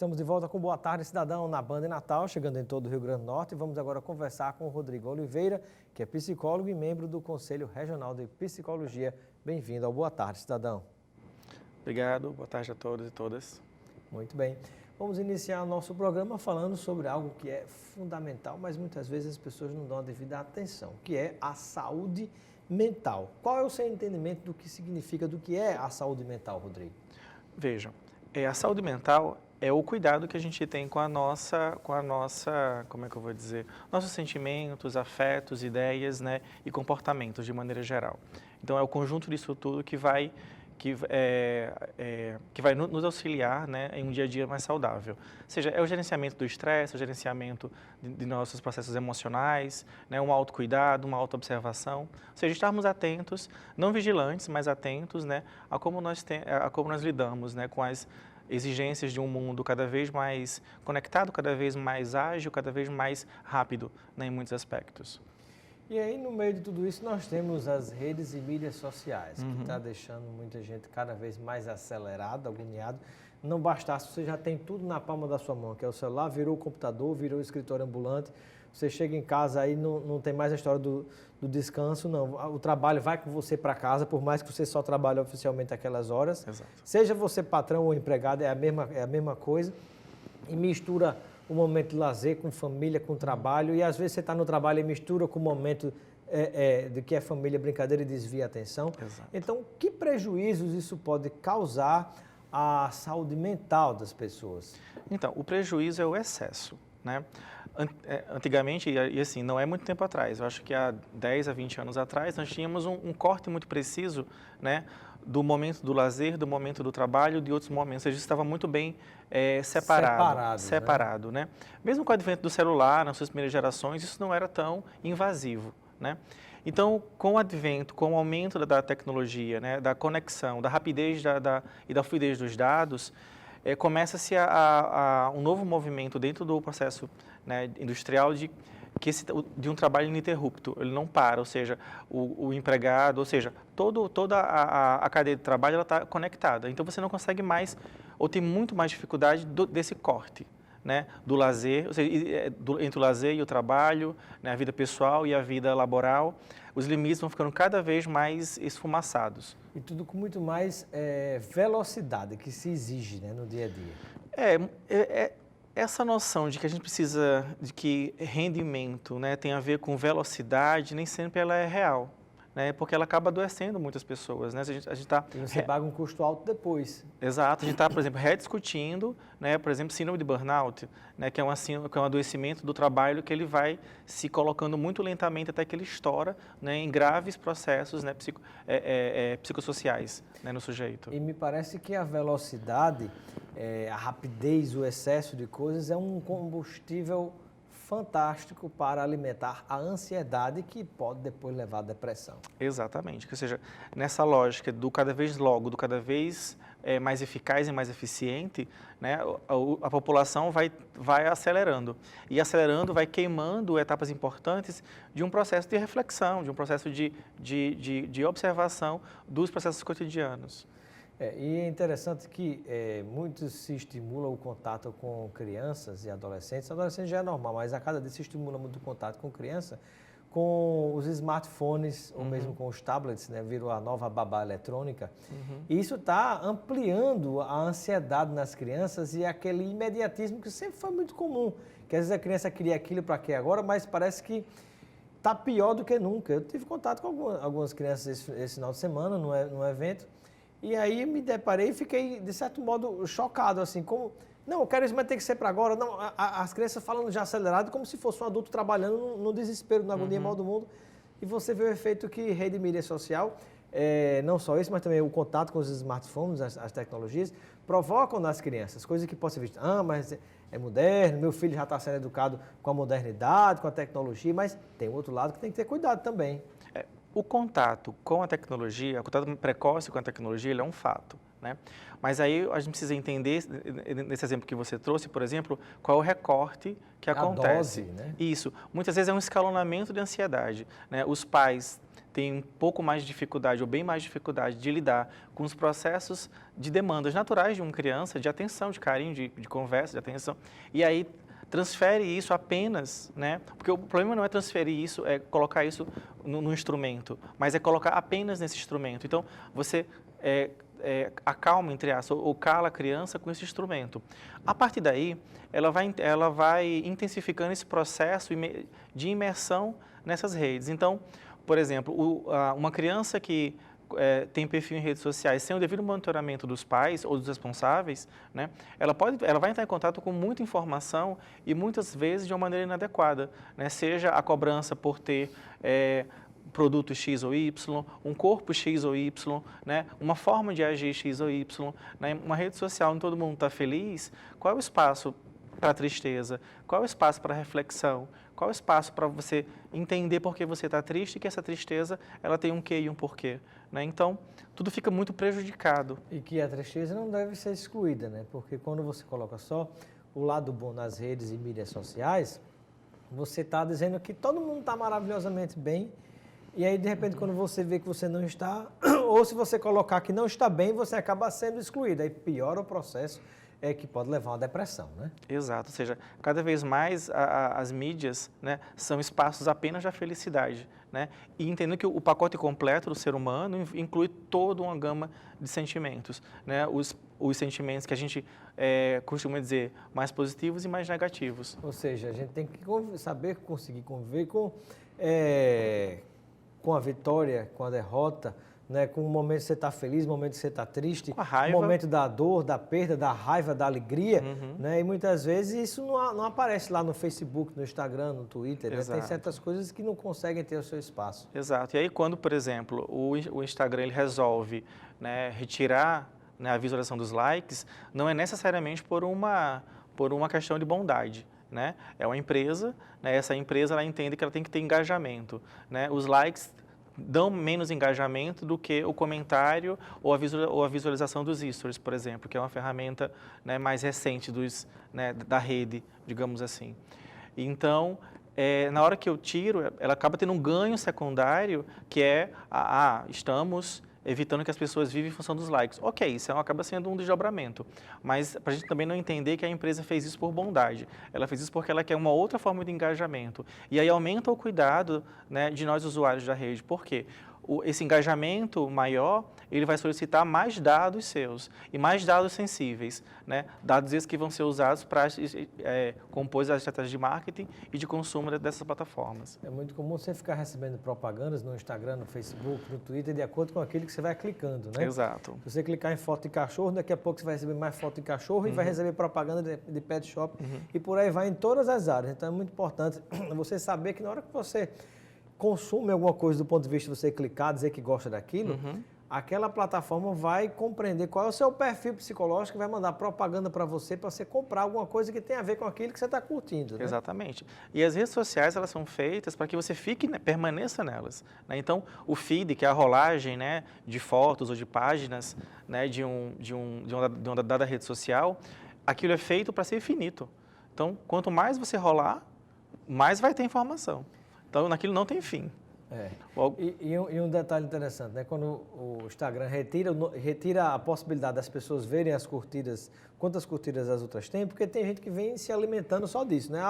Estamos de volta com Boa Tarde, Cidadão, na Band Natal, chegando em todo o Rio Grande do Norte. Vamos agora conversar com o Rodrigo Oliveira, que é psicólogo e membro do Conselho Regional de Psicologia. Bem-vindo ao Boa Tarde, Cidadão. Obrigado, boa tarde a todos e todas. Muito bem. Vamos iniciar o nosso programa falando sobre algo que é fundamental, mas muitas vezes as pessoas não dão a devida atenção, que é a saúde mental. Qual é o seu entendimento do que significa, do que é a saúde mental, Rodrigo? Vejam, a saúde mental é o cuidado que a gente tem com a nossa, como é que eu vou dizer, nossos sentimentos, afetos, ideias, né, e comportamentos de maneira geral. Então é o conjunto disso tudo que vai nos auxiliar, né, em um dia a dia mais saudável. Ou seja, é o gerenciamento do estresse, o gerenciamento de nossos processos emocionais, né, um autocuidado, uma autoobservação. Ou seja, estarmos atentos, não vigilantes, mas atentos, né, a como nós lidamos, né, com as exigências de um mundo cada vez mais conectado, cada vez mais ágil, cada vez mais rápido, né, em muitos aspectos. E aí, no meio de tudo isso, nós temos as redes e mídias sociais, que está deixando muita gente cada vez mais acelerada, agoniada. Não bastasse, você já tem tudo na palma da sua mão, que é o celular, virou o computador, virou o escritório ambulante. Você chega em casa aí, não tem mais a história do descanso, não. O trabalho vai com você para casa, por mais que você só trabalhe oficialmente aquelas horas. Exato. Seja você patrão ou empregado, é a mesma coisa. E mistura o momento de lazer com família, com trabalho, e às vezes você está no trabalho e mistura com o momento de que é família, brincadeira e desvia a atenção. Exato. Então, que prejuízos isso pode causar à saúde mental das pessoas? Então, o prejuízo é o excesso, né? Antigamente, e assim, não é muito tempo atrás, eu acho que há 10 a 20 anos atrás, nós tínhamos um corte muito preciso, né, do momento do lazer, do momento do trabalho, de outros momentos. A gente estava muito bem separado, né? Mesmo com o advento do celular, nas suas primeiras gerações, isso não era tão invasivo, né? Então, com o advento, com o aumento da tecnologia, né, da conexão, da rapidez e da fluidez dos dados, começa-se um novo movimento dentro do processo, né, industrial de um trabalho ininterrupto, ele não para, ou seja, o empregado, ou seja, toda a cadeia de trabalho ela está conectada, então você não consegue mais, ou tem muito mais dificuldade desse corte, né, do lazer, ou seja, entre o lazer e o trabalho, né, a vida pessoal e a vida laboral, os limites vão ficando cada vez mais esfumaçados. E tudo com muito mais velocidade que se exige, né, no dia a dia. Essa noção de que a gente precisa, de que rendimento, né, tem a ver com velocidade, nem sempre ela é real, né, porque ela acaba adoecendo muitas pessoas, né, a gente tá, e você paga um custo alto depois. Exato, a gente está, por exemplo, rediscutindo, né, por exemplo, síndrome de burnout, né, que é um adoecimento do trabalho que ele vai se colocando muito lentamente até que ele estoura, né, em graves processos, né, psicossociais, né, no sujeito. E me parece que a velocidade, a rapidez, o excesso de coisas é um combustível fantástico para alimentar a ansiedade que pode depois levar à depressão. Exatamente, ou seja, nessa lógica do cada vez mais eficaz e mais eficiente, né, a população vai acelerando. E acelerando vai queimando etapas importantes de um processo de reflexão, de um processo de observação dos processos cotidianos. E é interessante que muito se estimula o contato com crianças e adolescentes. Adolescentes já é normal, mas a cada dia se estimula muito o contato com criança, com os smartphones ou mesmo com os tablets, né? Virou a nova babá eletrônica. E isso está ampliando a ansiedade nas crianças e aquele imediatismo que sempre foi muito comum. Que às vezes a criança queria aquilo para quê agora, mas parece que está pior do que nunca. Eu tive contato com algumas crianças esse final de semana, num evento. E aí me deparei e fiquei, de certo modo, chocado, assim, como... Não, eu quero isso, mas tem que ser para agora. Não, as crianças falando já acelerado, como se fosse um adulto trabalhando no desespero, na agonia mal do mundo. E você vê o efeito que rede mídia social, não só isso, mas também o contato com os smartphones, as tecnologias, provocam nas crianças, coisas que podem ser vistas. Mas é moderno, meu filho já está sendo educado com a modernidade, com a tecnologia, mas tem outro lado que tem que ter cuidado também. O contato com a tecnologia, o contato precoce com a tecnologia, ele é um fato, né? Mas aí a gente precisa entender, nesse exemplo que você trouxe, por exemplo, qual é o recorte que acontece. A dose, né? Isso. Muitas vezes é um escalonamento de ansiedade, né? Os pais têm um pouco mais de dificuldade ou bem mais dificuldade de lidar com os processos de demandas naturais de uma criança, de atenção, de carinho, de conversa, de atenção. E aí transfere isso apenas, né? Porque o problema não é transferir isso, é colocar isso no instrumento, mas é colocar apenas nesse instrumento. Então, você acalma, entre aspas, ou cala a criança com esse instrumento. A partir daí, ela vai intensificando esse processo de imersão nessas redes. Então, por exemplo, uma criança que tem perfil em redes sociais sem o devido monitoramento dos pais ou dos responsáveis, né, ela vai entrar em contato com muita informação e muitas vezes de uma maneira inadequada, né, seja a cobrança por ter produto X ou Y, um corpo X ou Y, né, uma forma de agir X ou Y, né, uma rede social onde todo mundo está feliz, qual é o espaço para a tristeza? Qual é o espaço para a reflexão? Qual é o espaço para você entender por que você está triste e que essa tristeza ela tem um quê e um porquê? Né? Então, tudo fica muito prejudicado. E que a tristeza não deve ser excluída, né? Porque quando você coloca só o lado bom nas redes e mídias sociais, você está dizendo que todo mundo está maravilhosamente bem, e aí, de repente, quando você vê que você não está, ou se você colocar que não está bem, você acaba sendo excluído. Aí piora o processo, que pode levar a uma depressão, né? Exato, ou seja, cada vez mais as mídias, né, são espaços apenas da felicidade, né? E entendendo que o pacote completo do ser humano inclui toda uma gama de sentimentos, né? Os sentimentos que a gente costuma dizer mais positivos e mais negativos. Ou seja, a gente tem que saber conseguir conviver com a vitória, com a derrota, né, com o momento que você está feliz, o momento que você está triste, com a raiva. O momento da dor, da perda, da raiva, da alegria, né, e muitas vezes isso não aparece lá no Facebook, no Instagram, no Twitter, né? Tem certas coisas que não conseguem ter o seu espaço. Exato, e aí quando, por exemplo, o Instagram ele resolve, né, retirar, né, a visualização dos likes, não é necessariamente por uma questão de bondade. Né? É uma empresa, né? Essa empresa ela entende que ela tem que ter engajamento. Né? Os likes dão menos engajamento do que o comentário ou a visualização dos stories, por exemplo, que é uma ferramenta, né, mais recente da rede, digamos assim. Então, na hora que eu tiro, ela acaba tendo um ganho secundário, que é, estamos evitando que as pessoas vivem em função dos likes. Ok, isso acaba sendo um desdobramento, mas para a gente também não entender que a empresa fez isso por bondade. Ela fez isso porque ela quer uma outra forma de engajamento. E aí aumenta o cuidado, né, de nós usuários da rede. Por quê? Esse engajamento maior, ele vai solicitar mais dados seus e mais dados sensíveis, né? Dados esses que vão ser usados para compor as estratégias de marketing e de consumo dessas plataformas. É muito comum você ficar recebendo propagandas no Instagram, no Facebook, no Twitter, de acordo com aquilo que você vai clicando, né? Exato. Se você clicar em foto de cachorro, daqui a pouco você vai receber mais foto de cachorro e vai receber propaganda de pet shop e por aí vai em todas as áreas. Então é muito importante você saber que na hora que você consome alguma coisa do ponto de vista de você clicar, dizer que gosta daquilo, aquela plataforma vai compreender qual é o seu perfil psicológico e vai mandar propaganda para você comprar alguma coisa que tem a ver com aquilo que você está curtindo. Né? Exatamente. E as redes sociais, elas são feitas para que você fique, né, permaneça nelas. Né? Então, o feed, que é a rolagem, né, de fotos ou de páginas, né, de uma dada rede social, aquilo é feito para ser infinito. Então, quanto mais você rolar, mais vai ter informação. Então, naquilo não tem fim. E um detalhe interessante, né? Quando o Instagram retira a possibilidade das pessoas verem as curtidas, quantas curtidas as outras têm, porque tem gente que vem se alimentando só disso, né?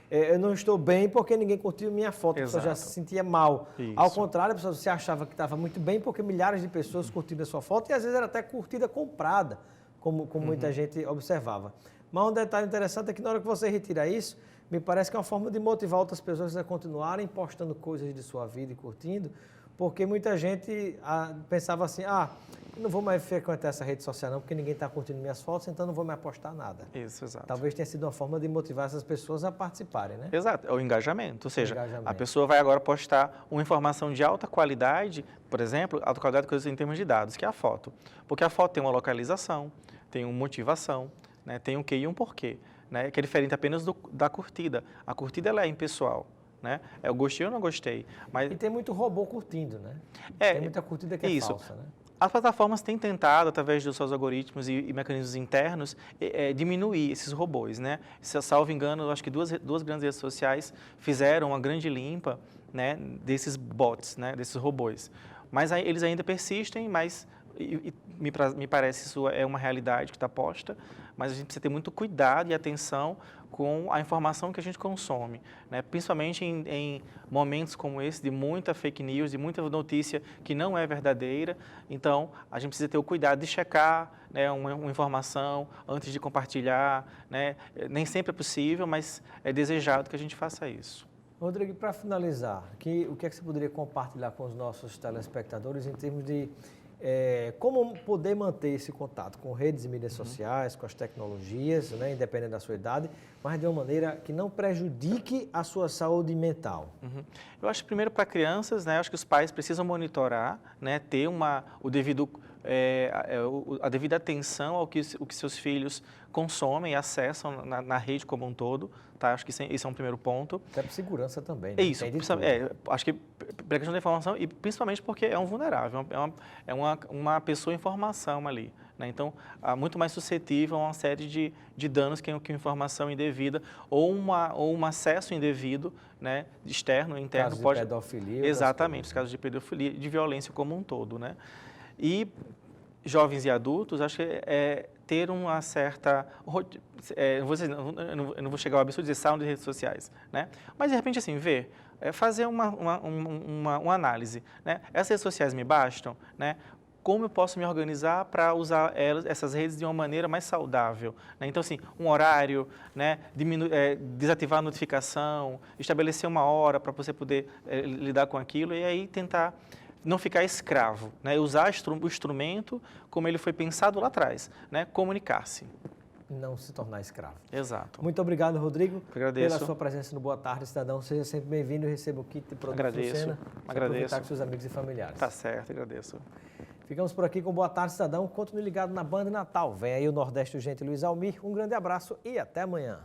Eu não estou bem porque ninguém curtiu minha foto, a pessoa já se sentia mal. Isso. Ao contrário, a pessoa se achava que estava muito bem porque milhares de pessoas curtiram a sua foto e às vezes era até curtida comprada, como muita gente observava. Mas um detalhe interessante é que na hora que você retira isso, me parece que é uma forma de motivar outras pessoas a continuarem postando coisas de sua vida e curtindo, porque muita gente pensava assim, eu não vou mais frequentar essa rede social não, porque ninguém está curtindo minhas fotos, então não vou mais postar nada. Isso, exato. Talvez tenha sido uma forma de motivar essas pessoas a participarem, né? Exato, é o engajamento, ou seja, a pessoa vai agora postar uma informação de alta qualidade, por exemplo, alta qualidade em termos de dados, que é a foto. Porque a foto tem uma localização, tem uma motivação, né, tem um quê e um porquê. Né, que é diferente apenas da curtida. A curtida ela é impessoal. Né? Eu gostei ou não gostei. Mas... E tem muito robô curtindo, né? Tem muita curtida que é falsa, né? As plataformas têm tentado, através dos seus algoritmos e mecanismos internos, diminuir esses robôs, né? Se salvo engano, eu acho que duas grandes redes sociais fizeram uma grande limpa, né, desses bots, né, desses robôs. Mas aí, eles ainda persistem, mas me parece isso é uma realidade que está posta, mas a gente precisa ter muito cuidado e atenção com a informação que a gente consome, né? Principalmente em momentos como esse de muita fake news, de muita notícia que não é verdadeira. Então, a gente precisa ter o cuidado de checar, né, uma informação antes de compartilhar, né? Nem sempre é possível, mas é desejado que a gente faça isso. Rodrigo, para finalizar, o que é que você poderia compartilhar com os nossos telespectadores em termos de como poder manter esse contato com redes e mídias sociais, com as tecnologias, né, independente da sua idade, mas de uma maneira que não prejudique a sua saúde mental? Eu acho que primeiro para crianças, né, acho que os pais precisam monitorar, né, ter o devido a devida atenção ao que seus filhos consomem e acessam na rede como um todo, tá? Acho que esse é um primeiro ponto. Até por segurança também, né? É isso, acho que pela questão da informação e principalmente porque é um vulnerável, é uma pessoa em formação ali, né? Então, muito mais suscetível a uma série de danos que uma informação indevida ou um acesso indevido, né, externo, interno. Casos de pedofilia. Exatamente, os casos de pedofilia, de violência como um todo, né? E jovens e adultos, acho que ter uma certa... eu não vou chegar ao absurdo de dizer saiam das redes sociais, né? Mas, de repente, assim, fazer uma análise, né? Essas redes sociais me bastam, né? Como eu posso me organizar para usar essas redes de uma maneira mais saudável, né? Então, assim, um horário, né? Desativar a notificação, estabelecer uma hora para você poder lidar com aquilo e aí tentar não ficar escravo, né? Usar o instrumento como ele foi pensado lá atrás, né? Comunicar-se. Não se tornar escravo. Exato. Muito obrigado, Rodrigo, agradeço pela sua presença no Boa Tarde, Cidadão. Seja sempre bem-vindo e receba o kit de produto Agradeço. Aproveitar com seus amigos e familiares. Tá certo, agradeço. Ficamos por aqui com Boa Tarde, Cidadão. Continue ligado na Band Natal. Vem aí o Nordeste Urgente Luiz Almir. Um grande abraço e até amanhã.